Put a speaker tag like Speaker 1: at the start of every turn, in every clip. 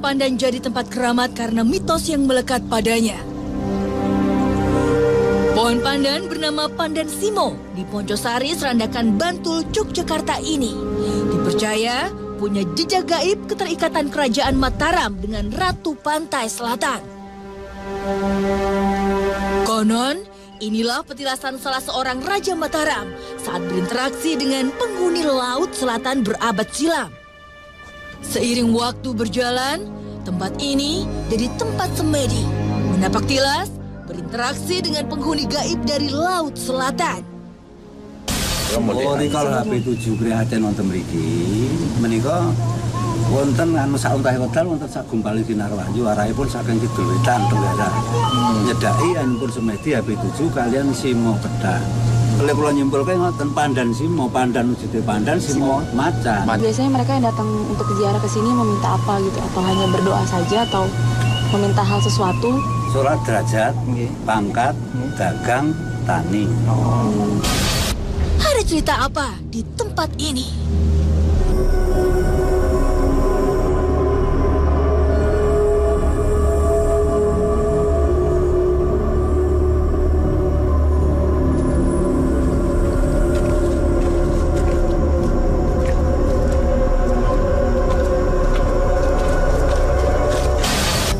Speaker 1: Pohon pandan jadi tempat keramat karena mitos yang melekat padanya. Pohon pandan bernama Pandan Simo di Poncosari, Serandakan, Bantul, Yogyakarta ini dipercaya punya jejak gaib keterikatan kerajaan Mataram dengan Ratu Pantai Selatan. Konon, inilah petilasan salah seorang Raja Mataram saat berinteraksi dengan penghuni Laut Selatan berabad silam. Seiring waktu berjalan, tempat ini jadi tempat semedi, menapak tilas, berinteraksi dengan penghuni gaib dari Laut Selatan.
Speaker 2: Oh, kalau HP7 prihatin wonten mriki menika wonten anu sauntahe wedal wonten sagumpali sinar wahyu arahipun saking kidul wetan tenggara. Nyedaki anipun semedi HP7 kalian Simo Pedang. Oleh kula nyimpulke ngoten Pandan Simo, pandan wujude pandan, Simo macan.
Speaker 3: Biasanya mereka yang datang untuk ziarah ke sini meminta apa gitu? Atau hanya berdoa saja atau meminta hal sesuatu?
Speaker 2: Surat derajat, pangkat, dagang, tani.
Speaker 1: Ada cerita apa di tempat ini?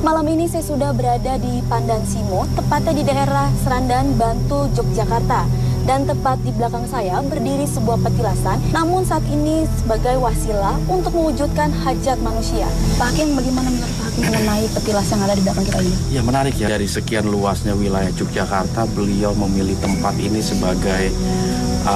Speaker 3: Malam ini saya sudah berada di Pandan Simo, tepatnya di daerah Serandan, Bantul, Yogyakarta. Dan tepat di belakang saya berdiri sebuah petilasan, namun saat ini sebagai wasilah untuk mewujudkan hajat manusia. Pak Hakim, bagaimana menurut Pak Hakim mengenai petilas yang ada di belakang kita ini?
Speaker 4: Ya menarik ya, dari sekian luasnya wilayah Yogyakarta, beliau memilih tempat ini sebagai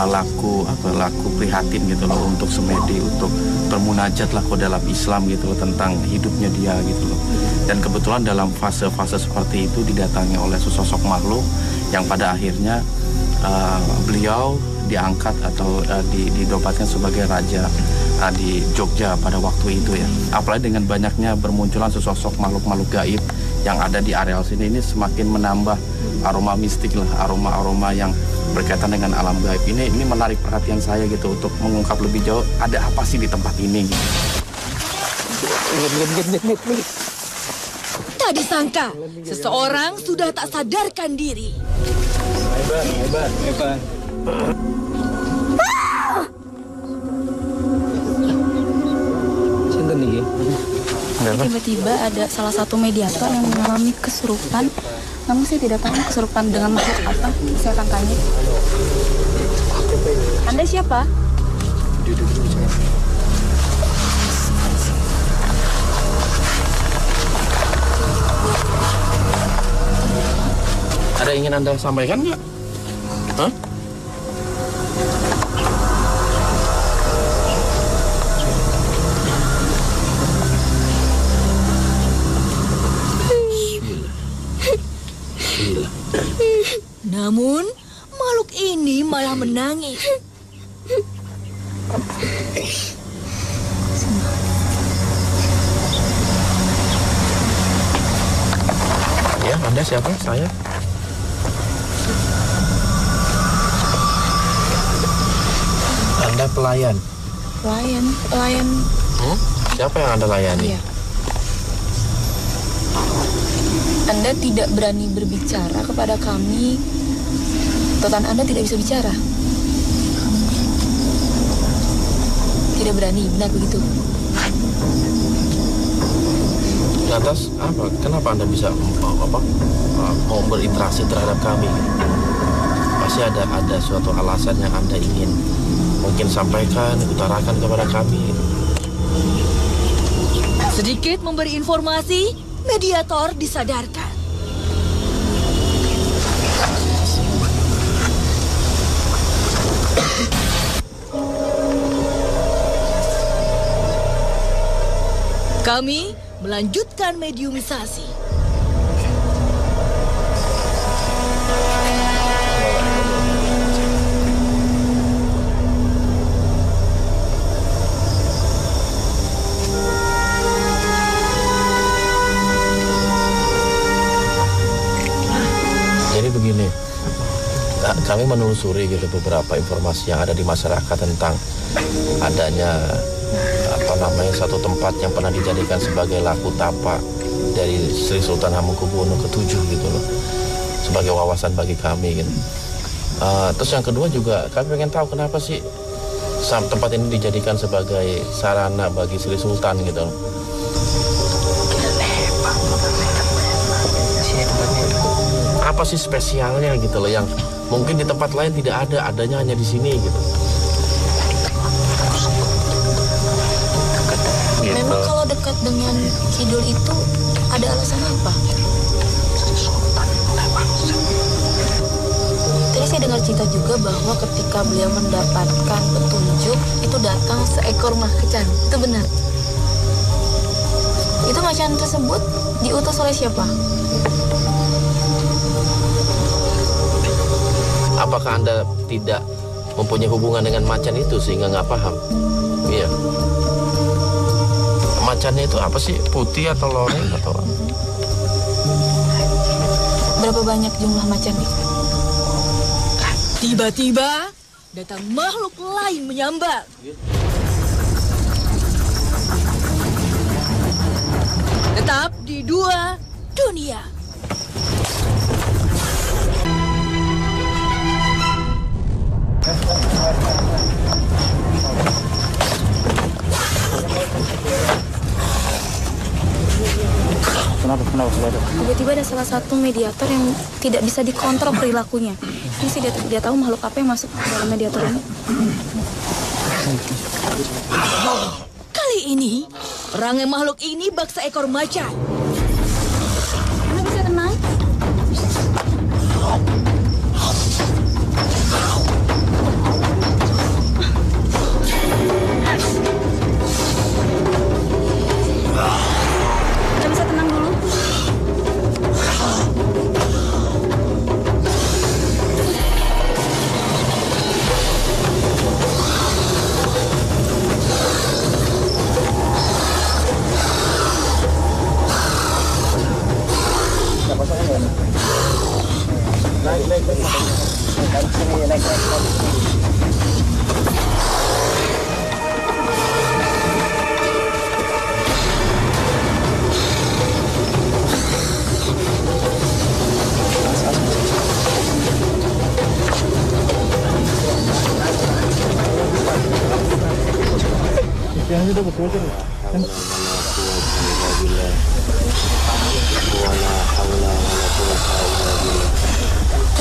Speaker 4: laku prihatin gitu loh, untuk semedi, untuk bermunajat lah kok dalam Islam gitu loh, tentang hidupnya dia gitu loh. Dan kebetulan dalam fase-fase seperti itu didatangi oleh sesosok makhluk yang pada akhirnya beliau diangkat atau dinobatkan sebagai raja di Jogja pada waktu itu ya. Apalagi dengan banyaknya bermunculan sesosok makhluk-makhluk gaib yang ada di areal sini, ini semakin menambah aroma mistik lah, aroma-aroma yang berkaitan dengan alam gaib. Ini menarik perhatian saya gitu untuk mengungkap lebih jauh ada apa sih di tempat ini gitu.
Speaker 1: Tak disangka, seseorang sudah tak sadarkan diri.
Speaker 2: Hebat. Sinten niki?
Speaker 3: Tiba-tiba ada salah satu mediator yang mengalami kesurupan. Namun saya tidak tahu kesurupan dengan makhluk apa. Saya akan tanya. Anda siapa?
Speaker 4: Ada yang ingin Anda sampaikan nggak? Hah?
Speaker 1: Namun, makhluk ini malah menangis.
Speaker 4: Ya, Anda siapa? Saya. Anda pelayan.
Speaker 3: Pelayan.
Speaker 4: Siapa yang Anda layani?
Speaker 3: Iya. Anda tidak berani berbicara kepada kami. Totan Anda tidak bisa bicara. Tidak berani, benar begitu?
Speaker 4: Lantas apa? Kenapa Anda bisa mau berinteraksi terhadap kami? Pasti ada suatu alasan yang Anda ingin mungkin sampaikan, utarakan kepada kami.
Speaker 1: Sedikit memberi informasi, mediator disadarkan. Kami melanjutkan mediumisasi.
Speaker 4: Jadi begini, kami menelusuri gitu beberapa informasi yang ada di masyarakat tentang adanya satu tempat yang pernah dijadikan sebagai laku tapak dari Sri Sultan Hamengkubuwono ke-7 gitu loh, sebagai wawasan bagi kami gitu. Terus yang kedua juga kami pengen tahu kenapa sih tempat ini dijadikan sebagai sarana bagi Sri Sultan gitu loh. Apa sih spesialnya gitu loh yang mungkin di tempat lain tidak ada, adanya hanya di sini gitu.
Speaker 3: Memang kalau dekat dengan Kidul itu ada alasannya apa? Tadi saya dengar cerita juga bahwa ketika beliau mendapatkan petunjuk itu datang seekor macan. Itu benar? Itu macan tersebut diutus oleh siapa?
Speaker 4: Apakah Anda tidak mempunyai hubungan dengan macan itu sehingga nggak paham? Iya. Macannya itu apa sih? Putih atau loreng atau apa?
Speaker 3: Berapa banyak jumlah macan itu?
Speaker 1: Tiba-tiba datang makhluk lain menyambar. Tetap di Dua Dunia.
Speaker 3: Tiba-tiba ada salah satu mediator yang tidak bisa dikontrol perilakunya. Ini saya tidak tahu makhluk apa yang masuk ke dalam mediator ini.
Speaker 1: Kali ini, perangai makhluk ini bak seekor macan.
Speaker 3: Anda bisa tenang? Anda bisa tenang dulu?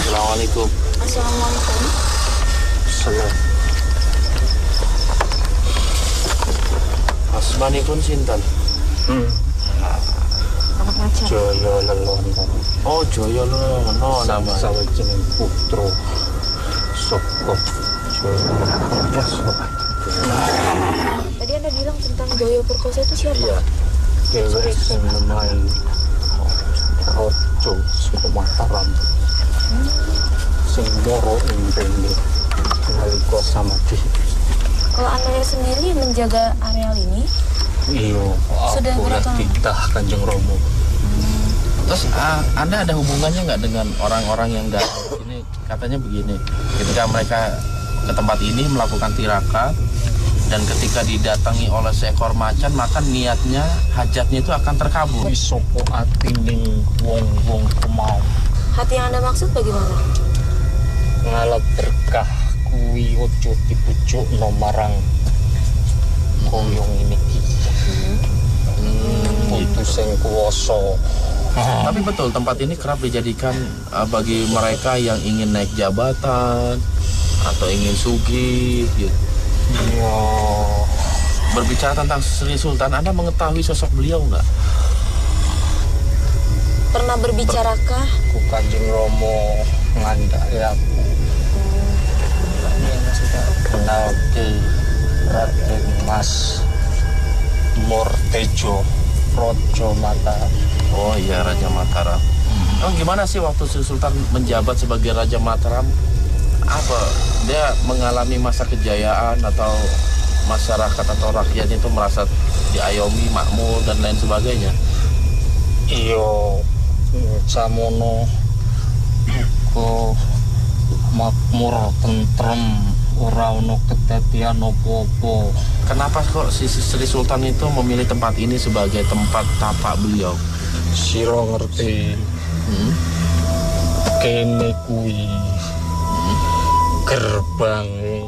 Speaker 4: Assalamualaikum.
Speaker 3: Assalamualaikum.
Speaker 4: Asmanipun sinten?
Speaker 3: Anak macan.
Speaker 5: Jaya Lelono.
Speaker 4: Oh, Jaya Lelono namanya.
Speaker 5: Sawijining putra saka Jaya.
Speaker 3: Tadi Anda bilang tentang Joyo Perkosa itu siapa?
Speaker 5: Iya. Dheweke sing nemahi Raja saka Mataram. Sing moro ing rene nalika samadhi.
Speaker 3: Kalau Anda sendiri menjaga areal ini,
Speaker 5: Iya,
Speaker 3: Sudah
Speaker 5: aku
Speaker 3: berapa lama?
Speaker 5: titah Kanjeng Rama.
Speaker 4: Terus Anda ada hubungannya nggak dengan orang-orang yang datang ini? Katanya begini, ketika mereka ke tempat ini melakukan tirakat dan ketika didatangi oleh seekor macan, maka niatnya, hajatnya itu akan terkabul.
Speaker 5: Kuwi saka atining wong-wong kemau.
Speaker 3: hati yang Anda maksud bagaimana?
Speaker 5: Ngalap berkah kuwi ojo dibujukno marang koyong ini iki. Itu sing kuwasa.
Speaker 4: Tapi betul, tempat ini kerap dijadikan bagi mereka yang ingin naik jabatan atau ingin sugih gitu.
Speaker 5: Iya.
Speaker 4: Berbicara tentang Sri Sultan, Anda mengetahui sosok beliau nggak?
Speaker 3: Pernah berbicarakah?
Speaker 5: Ku Kanjeng Rama ngandhaki aku. Kenal ke Raden Mas Mortejo Raja Mataram.
Speaker 4: Oh iya, Raja Mataram. Gimana sih waktu Sri Sultan menjabat sebagai Raja Mataram? Apa dia mengalami masa kejayaan atau masyarakat atau rakyat itu merasa diayomi, makmur dan lain sebagainya?
Speaker 5: Iya, samono uga makmur tentrem ora ono kedadian opo-opo.
Speaker 4: Kenapa kok si Sri Sultan itu memilih tempat ini sebagai tempat tapak beliau?
Speaker 5: Sira ngerti. Kene kuwi gerbange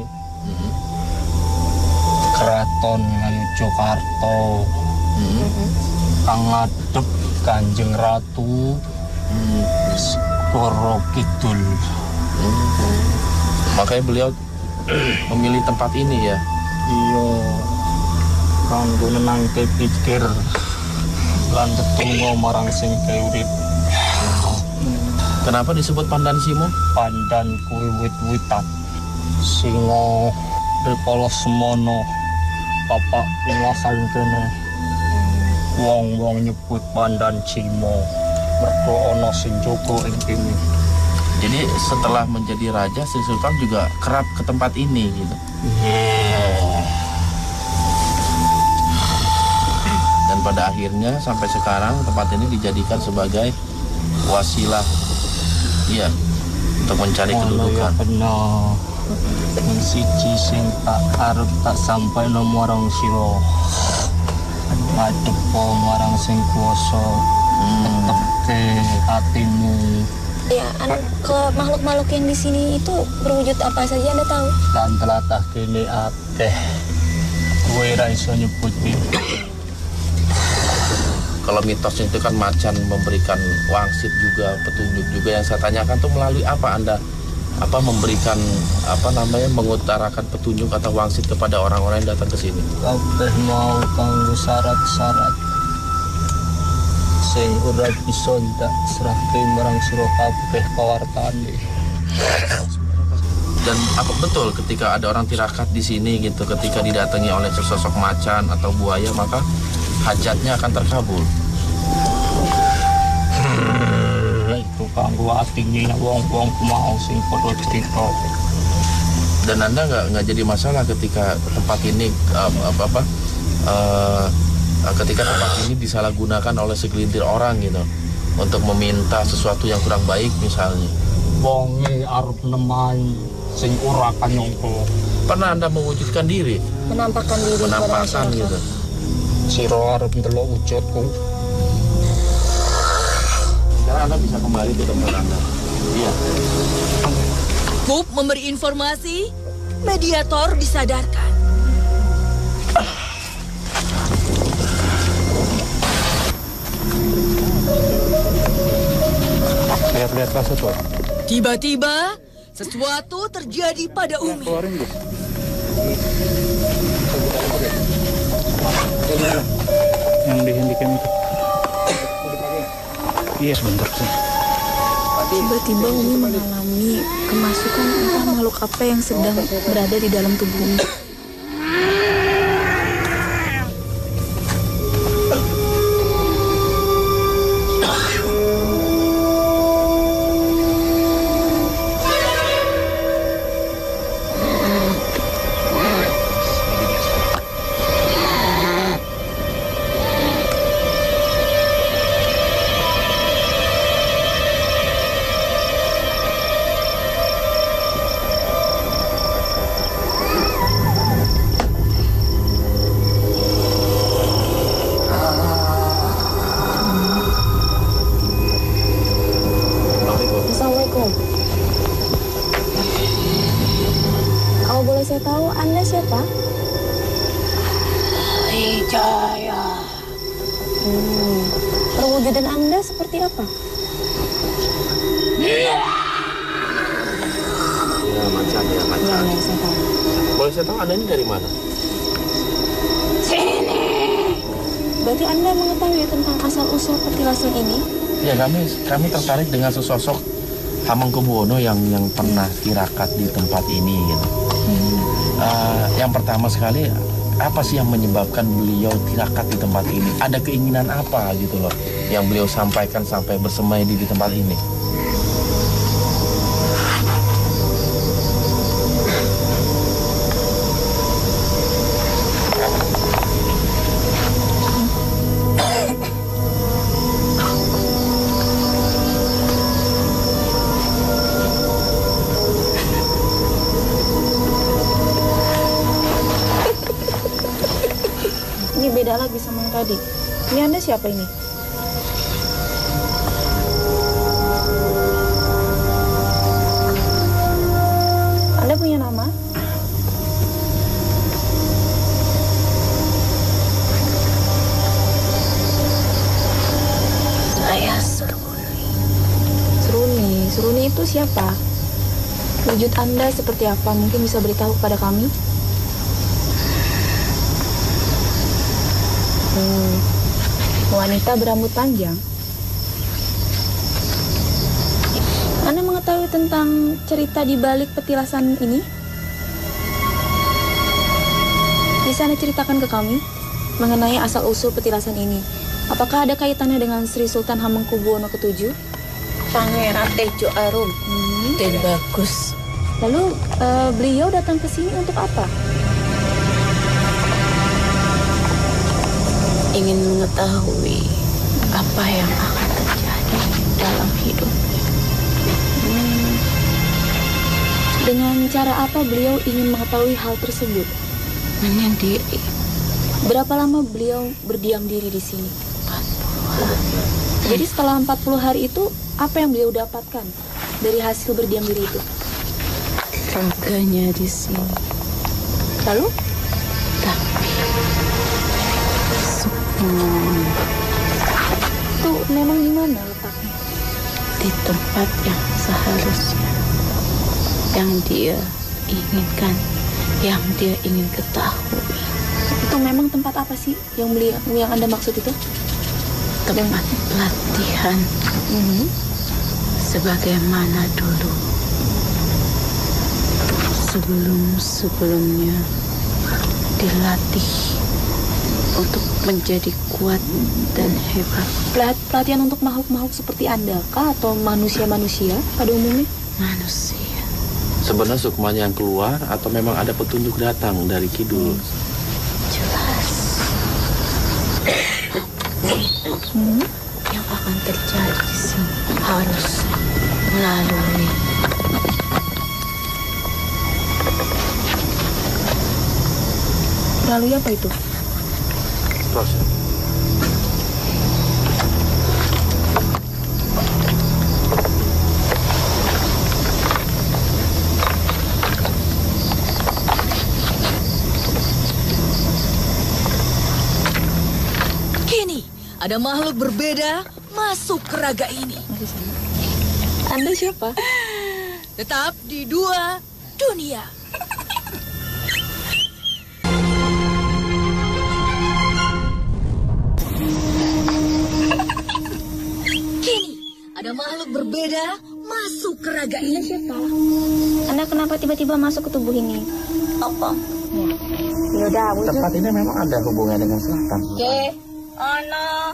Speaker 5: Keraton Ngayogyakarta. Kang ngadhep Kanjeng Ratu Segara Kidul.
Speaker 4: Makanya beliau memilih tempat ini ya.
Speaker 5: Iya, kanggo nenangke pikir lan tetungga marang sing urip.
Speaker 4: Kenapa disebut Pandan Simo?
Speaker 5: Pandan kuwi wit-witan. Singa rikala semono bapak penguasaan kene. Wong-wong nyebut Pandan Simo mergo ana sing jaga ing kene.
Speaker 4: Jadi setelah menjadi raja, Sri Sultan juga kerap ke tempat ini gitu. Dan pada akhirnya sampai sekarang tempat ini dijadikan sebagai wasilah, iya, untuk mencari kedudukan.
Speaker 5: Benar. Siji sing tak arep tak sampai marang sira. Ngadep marang sing kuwasa. Tetepke hatimu.
Speaker 3: Ya, ke makhluk-makhluk yang di sini itu berwujud apa saja Anda tahu?
Speaker 5: Dan telatah kene akeh. Kowe ra iso nyebuti.
Speaker 4: Kalau mitos itu kan macan memberikan wangsit juga, petunjuk juga. Yang saya tanyakan tuh melalui apa Anda memberikan mengutarakan petunjuk atau wangsit kepada orang-orang yang datang ke sini?
Speaker 5: Kabeh mau kanggo syarat-syarat sing ora bisa ndak serahke marang sira kabeh kawartane.
Speaker 4: Dan apa betul ketika ada orang tirakat di sini gitu, ketika didatangi oleh sesosok macan atau buaya, maka hajatnya akan terkabul?
Speaker 5: Itu kanggo atine wong-wong mau sing padha cerita.
Speaker 4: Dan Anda nggak jadi masalah ketika tempat ini ketika tempat ini disalahgunakan oleh segelintir orang gitu untuk meminta sesuatu yang kurang baik misalnya?
Speaker 5: Wonge arep nemani sing ora kanyangka.
Speaker 4: Pernah Anda mewujudkan diri?
Speaker 3: Menampakkan diri kepada
Speaker 4: Penampakan
Speaker 3: masyarakat.
Speaker 4: gitu.
Speaker 5: Sira arep ndelok wujudku.
Speaker 4: Sekarang Anda bisa kembali ke tempat Anda. Iya.
Speaker 1: Pup memberi informasi, mediator disadarkan.
Speaker 5: Lihat-lihat kasut, Pak.
Speaker 1: Tiba-tiba, sesuatu terjadi pada Umi.
Speaker 5: Yang di handycam itu. Iya, sebentar sih.
Speaker 3: Tiba-tiba Umi mengalami kemasukan entah makhluk apa yang sedang berada di dalam tubuh Umi. Kalau boleh saya tahu, Anda siapa?
Speaker 6: Wijaya.
Speaker 3: Perwujudan Anda seperti apa?
Speaker 4: Ya, macan.
Speaker 3: Ya, saya tahu.
Speaker 4: Boleh saya tahu Anda ini dari mana?
Speaker 6: Sini.
Speaker 3: Berarti Anda mengetahui tentang asal-usul petilasan ini?
Speaker 4: Ya, kami tertarik dengan sesosok Hamengkubuwono yang pernah tirakat di tempat ini gitu. Yang pertama sekali, apa sih yang menyebabkan beliau tirakat di tempat ini? Ada keinginan apa gitu loh yang beliau sampaikan sampai bersemedi di tempat ini?
Speaker 3: tadi. Ini Anda siapa ini? Anda punya nama?
Speaker 6: Saya Seruni.
Speaker 3: Seruni itu siapa? Wujud Anda seperti apa? Mungkin bisa beritahu kepada kami? Wanita berambut panjang. Anda mengetahui tentang cerita di balik petilasan ini? Bisa Anda ceritakan ke kami mengenai asal-usul petilasan ini? Apakah ada kaitannya dengan Sri Sultan Hamengkubuwono ke-7?
Speaker 6: Pangeran Tejo Arum. Dan bagus.
Speaker 3: Lalu beliau datang ke sini untuk apa?
Speaker 6: Ingin mengetahui apa yang akan terjadi dalam hidupnya.
Speaker 3: Dengan cara apa beliau ingin mengetahui hal tersebut?
Speaker 6: Menyendiri.
Speaker 3: Berapa lama beliau berdiam diri di sini?
Speaker 6: 40 hari.
Speaker 3: Jadi setelah 40 hari itu, apa yang beliau dapatkan dari hasil berdiam diri itu?
Speaker 6: Rangganya di sini.
Speaker 3: Lalu?
Speaker 6: Tapi Sukmon
Speaker 3: Itu memang di mana letaknya?
Speaker 6: di tempat yang seharusnya, yang dia inginkan, yang dia ingin ketahui.
Speaker 3: Itu memang tempat apa sih yang Anda maksud itu?
Speaker 6: Tempat pelatihan. Sebagaimana dulu sebelumnya dilatih untuk menjadi kuat dan hebat.
Speaker 3: Pelatihan untuk makhluk-makhluk seperti Anda kah? Atau manusia-manusia pada umumnya?
Speaker 6: Manusia.
Speaker 4: Sebenarnya Sukmanya yang keluar atau memang ada petunjuk datang dari Kidul?
Speaker 6: Jelas. Yang akan terjadi di sini harus melalui
Speaker 3: apa itu?
Speaker 4: Proses.
Speaker 1: Kini ada makhluk berbeda masuk ke raga ini.
Speaker 3: Anda siapa?
Speaker 1: Tetap di Dua Dunia. Kini ada makhluk berbeda masuk ke raga ini.
Speaker 3: Siapa? Anda kenapa tiba-tiba masuk ke tubuh ini?
Speaker 6: apa?
Speaker 3: Yaudah,
Speaker 4: Tempat ini memang ada hubungan dengan selatan.
Speaker 6: Oke, Ana.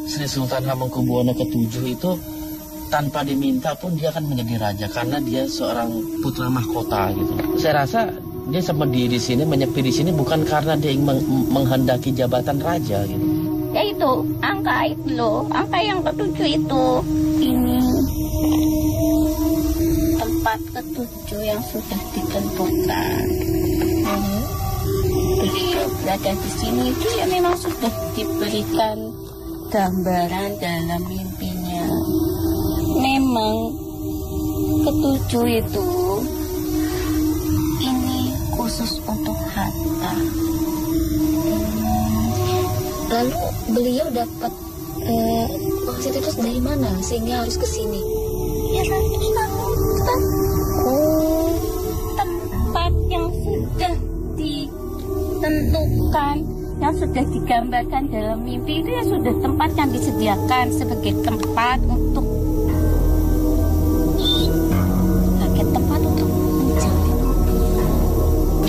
Speaker 4: Sri Sultan Hamengkubuwono ke-7 itu tanpa diminta pun dia akan menjadi raja karena dia seorang putra mahkota gitu. Saya rasa dia semedi di sini, menyepi di sini bukan karena dia ingin menghendaki jabatan raja gitu.
Speaker 6: Ya itu, angka itu loh, angka yang ke-7 itu. Ini tempat ke-7 yang sudah ditentukan. Beliau berada di sini itu ya memang sudah diberikan gambaran dalam mimpinya. Memang ke-7 itu ini khusus untuk harta.
Speaker 3: Lalu beliau dapat maksud itu dari mana sehingga harus ke sini?
Speaker 6: Ya nanti kan tempat yang sudah ditentukan, yang sudah digambarkan dalam mimpi itu ya sudah tempat yang disediakan sebagai tempat untuk mencari.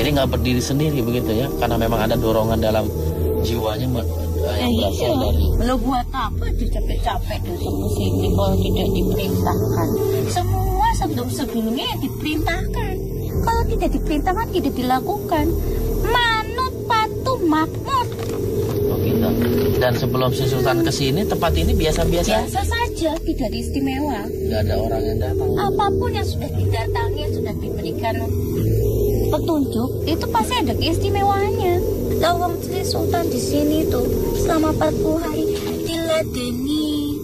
Speaker 4: Jadi nggak berdiri sendiri begitu ya, karena memang ada dorongan dalam jiwanya yang berasal dari.
Speaker 6: Lo buat apa capek-capek datang ke sini kalau tidak diperintahkan? Semua sebelum-sebelumnya yang diperintahkan. Kalau tidak diperintahkan tidak dilakukan. Manut, patuh, makmur.
Speaker 4: Oh gitu. Dan sebelum Sri Sultan kesini, tempat ini biasa-biasa.
Speaker 6: Biasa saja, tidak istimewa.
Speaker 4: Nggak ada orang yang datang.
Speaker 6: Apapun yang sudah didatangi, sudah diberikan petunjuk, itu pasti ada keistimewaannya. Lawang Sri Sultan di sini tuh selama 40 hari diladeni,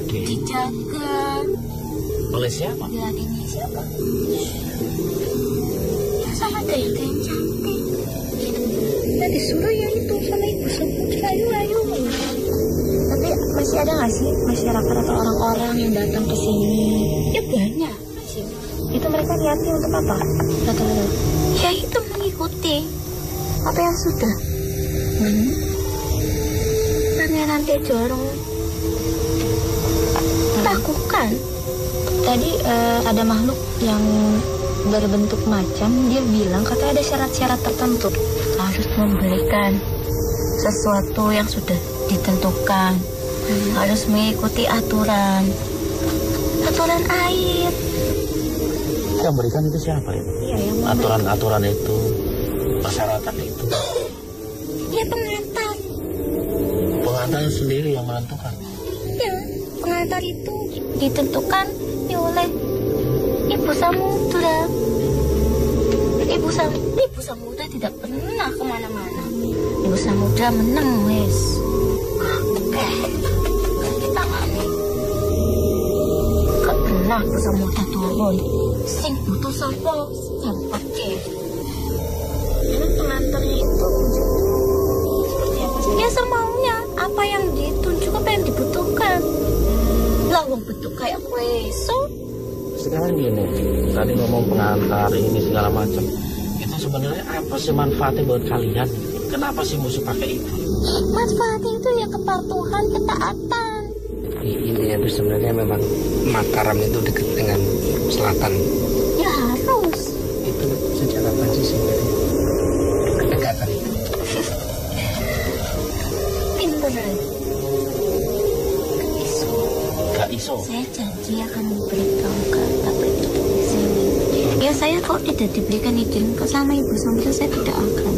Speaker 6: dijaga.
Speaker 5: Oleh siapa?
Speaker 6: Diladeni siapa? Ya sama Dayang yang cantik. Nah disuruh ya itu sama ibu Samudra, ayo. Tapi masih ada nggak sih masyarakat atau orang-orang yang datang ke sini? Ya banyak sih. Itu mereka niatnya untuk apa? Ya itu mengikuti apa yang sudah Pangeran Tejoro lakukan. Tadi ada makhluk yang berbentuk macan, dia bilang katanya ada syarat-syarat tertentu, harus memberikan sesuatu yang sudah ditentukan, harus mengikuti aturan air.
Speaker 5: Yang berikan itu siapa ya?
Speaker 6: Iya, yang
Speaker 5: Aturan-aturan itu, persyaratan itu.
Speaker 6: Ya pengantar.
Speaker 5: Pengantar sendiri yang menentukan.
Speaker 6: Ya, pengantar itu ditentukan oleh Ibu Samudra. Ibu Samudra tidak pernah kemana-mana. Ibu Samudra menang, wes. Oke, kita ngani. Gak pernah Ibu Samudra turun. Sing butuh sopo, sampake. Emang pengantarnya itu seperti apa sih? Ya semaunya, apa yang ditunjuk, apa yang dibutuhkan. Lah wong bentuk kayak weso.
Speaker 5: Sekarang gini, tadi ngomong pengantar ini segala macam. Itu sebenarnya apa sih manfaatnya buat kalian? Kenapa sih musuh pakai itu?
Speaker 6: Manfaatnya itu ya kepatuhan, ketaatan.
Speaker 7: Ini ya sebenarnya memang Mataram itu dekat dengan selatan.
Speaker 6: Ya harus.
Speaker 7: Itu sejak kapan sih sebenarnya kedekatan itu?
Speaker 6: Pinter.
Speaker 5: Gak iso.
Speaker 6: Saya janji akan memberitahu kata itu di sini. Ya saya kok tidak diberikan izin ke sama Ibu Samudra, saya tidak akan.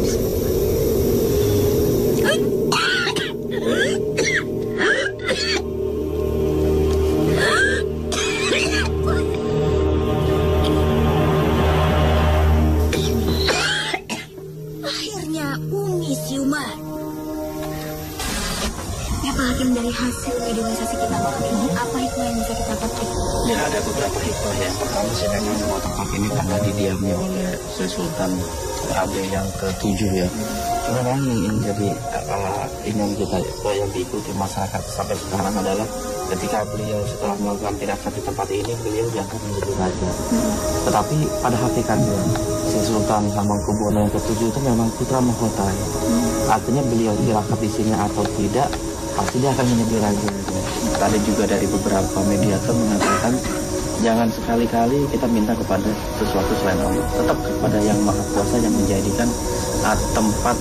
Speaker 1: Akhirnya Umi siuman.
Speaker 6: Ya Pak Hakim, dari hasil videoisasi kita malam ini, apa hikmah yang bisa kita petik?
Speaker 4: Ya ada beberapa hikmah ya. Pertama sih memang semua tempat ini karena didiami oleh Sri Sultan AB yang ke-7 ya. Memang yang jadi ini yang kita yang diikuti masyarakat sampai sekarang adalah ketika beliau setelah melakukan tirakat di tempat ini, beliau diangkat menjadi raja. Tetapi pada hakikatnya Sri Sultan Hamengkubuwono yang ke-7 itu memang putra mahkota ya. Artinya beliau tirakat di sini atau tidak, pasti dia akan menjadi raja. Tadi juga dari beberapa mediator mengatakan jangan sekali-kali kita minta kepada sesuatu selain Allah, tetap kepada yang maha kuasa yang menjadikan tempat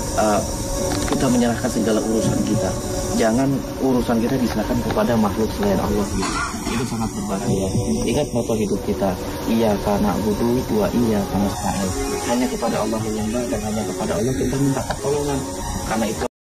Speaker 4: kita menyerahkan segala urusan kita. Jangan urusan kita diserahkan kepada makhluk selain Allah gitu. Itu sangat berbahaya. Ingat moto hidup kita, iya karena budu, wa iya karena nasta'in. Hanya kepada Allah menyembah dan hanya kepada Allah kita minta pertolongan. Karena itu